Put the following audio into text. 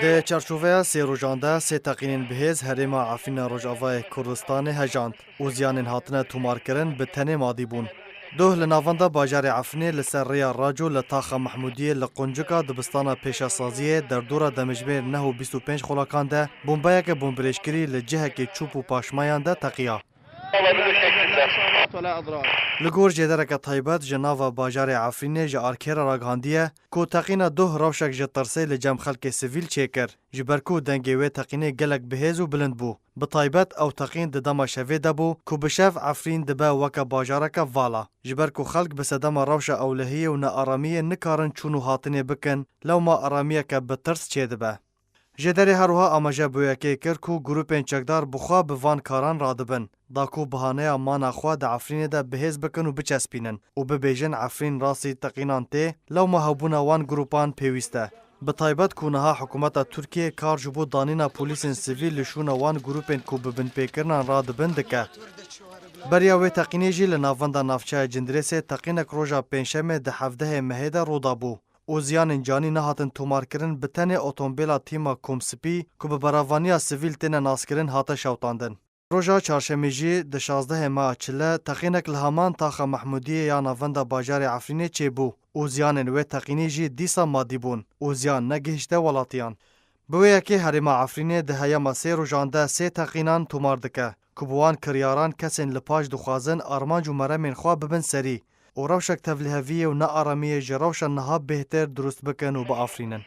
د چارچوبه سه روجانده سه تقینین بهز هرما عفینا روجاوای کردستان هجاند و زیانین هاتنه تومار کرن به تنه مادی بون. دوه لناونده باجار عفنی لسر ریا راجو لطاخ محمودیه لقنجکا دبستان پیشا سازیه در دور دمجمیر نهو 25 خلاکان ده بومبایه که بومبریشکری لجهه که چوب و پاشمایان ده تقیه. لگور جدرک طیبت جناوا باجار عفرینه جا آرکیر راگاندیه کو تقینه دوه روشک جترسه لجم خلق سیویل چیکر جبرکو دنگیوه تقینه گلک بهز و بلند بو بطیبت او تقین ددما شوه دبو کو بشف عفرین دبه وکا باجارک والا جبرکو خلق بسدما روش اولهیه و نارامیه نکارن چونو هاتنه بکن لو ما آرامیه که بترس چه دبه جدری هروها آماجه بویاکی کر کو گروپین چکدار بخوا بوان کاران رادبن داکو بهانه مانا خوا د عفرین ده بهز بکن و بچسپینن و ببیجن عفرین راسی تقینان ته لو ما هبونا وان گروپان پیوسته بطایبت کونها حکومت ترکیه کار جبو دانینا پولیسین سیویل لشونا وان گروپین کو ببن پیکرنان رادبن دکه بریاوی تقینی جی لناوندا نافچه جندرسه تقینک روژا پنشمه ده 17 مهده رودابو او زیان جانی نهاتن تومار کرن به تنه اتومبیلا تیما کومسپی که به براوانیا سیویل تنه ناسکرن هاته شوتاندن. روژا چارشمی جی ده 16 ماه چله تقینک لهمان تاخ محمودیه یا ناوندا باجار عفرینه چه بو او زیانن و تقینی جی دیسا مادی بون او زیان نگهشته ولاتیان. بویا که هرما عفرینه ده هیما سه روژانده سه تقینان تومار دکه که بوان کریاران کسین لپاش دخوازن آرمانج و مرمین خواه ببن سری و روشک تفلیهویه و نا آرامیه جروش نها بهتر درست بکن و با آفرینن.